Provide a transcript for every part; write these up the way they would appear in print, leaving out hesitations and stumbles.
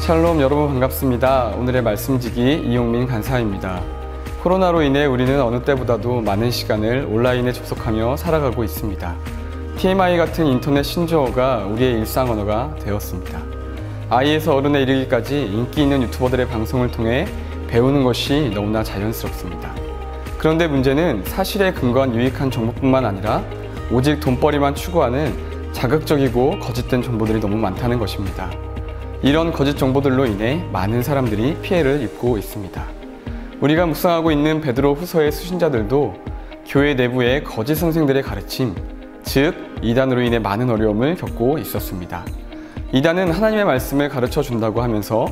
샬롬, 여러분 반갑습니다. 오늘의 말씀지기 이용민 간사입니다. 코로나로 인해 우리는 어느 때보다도 많은 시간을 온라인에 접속하며 살아가고 있습니다. TMI 같은 인터넷 신조어가 우리의 일상 언어가 되었습니다. 아이에서 어른에 이르기까지 인기 있는 유튜버들의 방송을 통해 배우는 것이 너무나 자연스럽습니다. 그런데 문제는 사실에 근거한 유익한 정보뿐만 아니라 오직 돈벌이만 추구하는 자극적이고 거짓된 정보들이 너무 많다는 것입니다. 이런 거짓 정보들로 인해 많은 사람들이 피해를 입고 있습니다. 우리가 묵상하고 있는 베드로 후서의 수신자들도 교회 내부의 거짓 선생들의 가르침, 즉 이단으로 인해 많은 어려움을 겪고 있었습니다. 이단은 하나님의 말씀을 가르쳐 준다고 하면서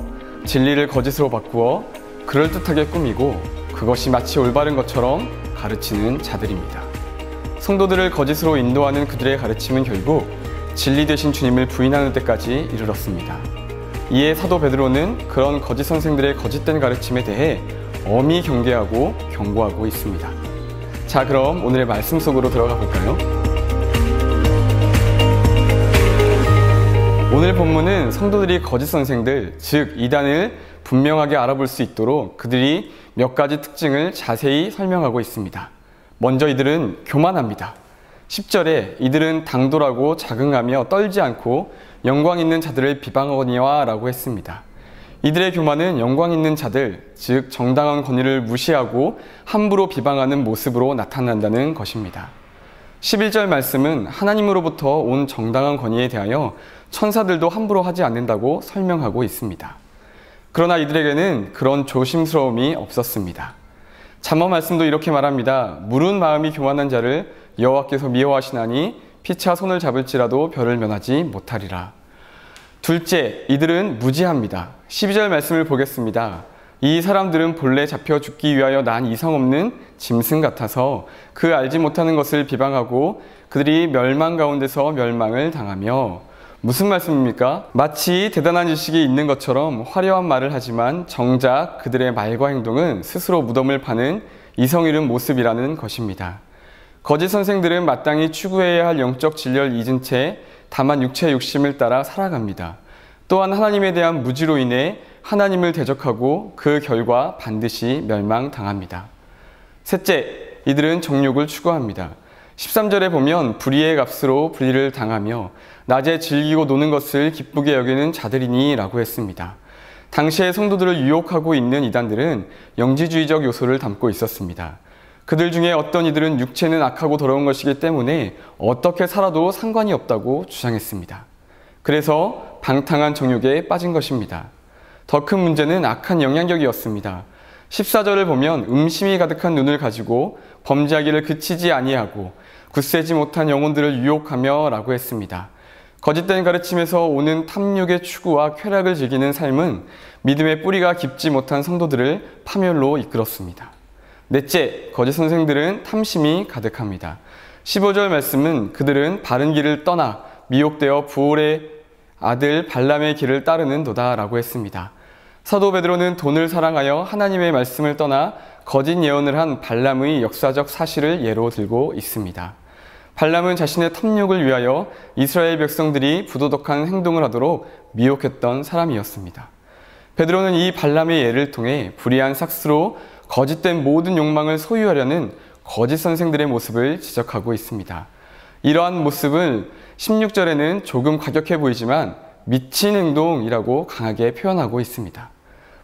진리를 거짓으로 바꾸어 그럴듯하게 꾸미고 그것이 마치 올바른 것처럼 가르치는 자들입니다. 성도들을 거짓으로 인도하는 그들의 가르침은 결국 진리 되신 주님을 부인하는 데까지 이르렀습니다. 이에 사도 베드로는 그런 거짓 선생들의 거짓된 가르침에 대해 엄히 경계하고 경고하고 있습니다. 자, 그럼 오늘의 말씀 속으로 들어가 볼까요? 오늘 본문은 성도들이 거짓 선생들, 즉 이단을 분명하게 알아볼 수 있도록 그들이 몇 가지 특징을 자세히 설명하고 있습니다. 먼저 이들은 교만합니다. 10절에 이들은 당돌하고 자긍하며 떨지 않고 영광 있는 자들을 비방하거니와 라고 했습니다. 이들의 교만은 영광 있는 자들, 즉 정당한 권위를 무시하고 함부로 비방하는 모습으로 나타난다는 것입니다. 11절 말씀은 하나님으로부터 온 정당한 권위에 대하여 천사들도 함부로 하지 않는다고 설명하고 있습니다. 그러나 이들에게는 그런 조심스러움이 없었습니다. 잠언 말씀도 이렇게 말합니다. 무른 마음이 교만한 자를 여호와께서 미워하시나니 피차 손을 잡을지라도 별을 면하지 못하리라. 둘째, 이들은 무지합니다. 12절 말씀을 보겠습니다. 이 사람들은 본래 잡혀 죽기 위하여 난 이성 없는 짐승 같아서 그 알지 못하는 것을 비방하고 그들이 멸망 가운데서 멸망을 당하며. 무슨 말씀입니까? 마치 대단한 지식이 있는 것처럼 화려한 말을 하지만 정작 그들의 말과 행동은 스스로 무덤을 파는 이성 잃은 모습이라는 것입니다. 거짓 선생들은 마땅히 추구해야 할 영적 진리를 잊은 채 다만 육체의 욕심을 따라 살아갑니다. 또한 하나님에 대한 무지로 인해 하나님을 대적하고 그 결과 반드시 멸망당합니다. 셋째, 이들은 정욕을 추구합니다. 13절에 보면 불의의 값으로 불의를 당하며 낮에 즐기고 노는 것을 기쁘게 여기는 자들이니 라고 했습니다. 당시의 성도들을 유혹하고 있는 이단들은 영지주의적 요소를 담고 있었습니다. 그들 중에 어떤 이들은 육체는 악하고 더러운 것이기 때문에 어떻게 살아도 상관이 없다고 주장했습니다. 그래서 방탕한 정욕에 빠진 것입니다. 더 큰 문제는 악한 영향력이었습니다. 14절을 보면 음심이 가득한 눈을 가지고 범죄하기를 그치지 아니하고 굳세지 못한 영혼들을 유혹하며 라고 했습니다. 거짓된 가르침에서 오는 탐욕의 추구와 쾌락을 즐기는 삶은 믿음의 뿌리가 깊지 못한 성도들을 파멸로 이끌었습니다. 넷째, 거짓 선생들은 탐심이 가득합니다. 15절 말씀은 그들은 바른 길을 떠나 미혹되어 부올의 아들 발람의 길을 따르는도다 라고 했습니다. 사도 베드로는 돈을 사랑하여 하나님의 말씀을 떠나 거짓 예언을 한 발람의 역사적 사실을 예로 들고 있습니다. 발람은 자신의 탐욕을 위하여 이스라엘 백성들이 부도덕한 행동을 하도록 미혹했던 사람이었습니다. 베드로는 이 발람의 예를 통해 불의한 삭스로 거짓된 모든 욕망을 소유하려는 거짓 선생들의 모습을 지적하고 있습니다. 이러한 모습을 16절에는 조금 과격해 보이지만 미친 행동이라고 강하게 표현하고 있습니다.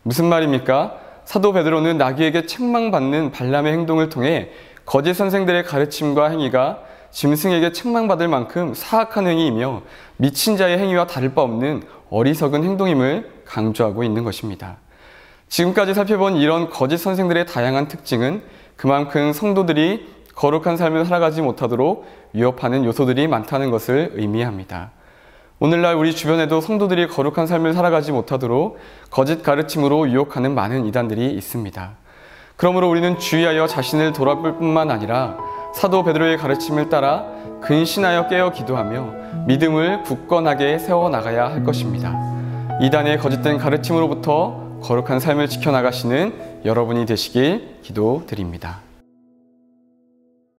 무슨 말입니까? 사도 베드로는 나귀에게 책망받는 발람의 행동을 통해 거짓 선생들의 가르침과 행위가 짐승에게 책망받을 만큼 사악한 행위이며 미친 자의 행위와 다를 바 없는 어리석은 행동임을 강조하고 있는 것입니다. 지금까지 살펴본 이런 거짓 선생들의 다양한 특징은 그만큼 성도들이 거룩한 삶을 살아가지 못하도록 위협하는 요소들이 많다는 것을 의미합니다. 오늘날 우리 주변에도 성도들이 거룩한 삶을 살아가지 못하도록 거짓 가르침으로 유혹하는 많은 이단들이 있습니다. 그러므로 우리는 주의하여 자신을 돌아볼 뿐만 아니라 사도 베드로의 가르침을 따라 근신하여 깨어 기도하며 믿음을 굳건하게 세워나가야 할 것입니다. 이단의 거짓된 가르침으로부터 거룩한 삶을 지켜나가시는 여러분이 되시길 기도드립니다.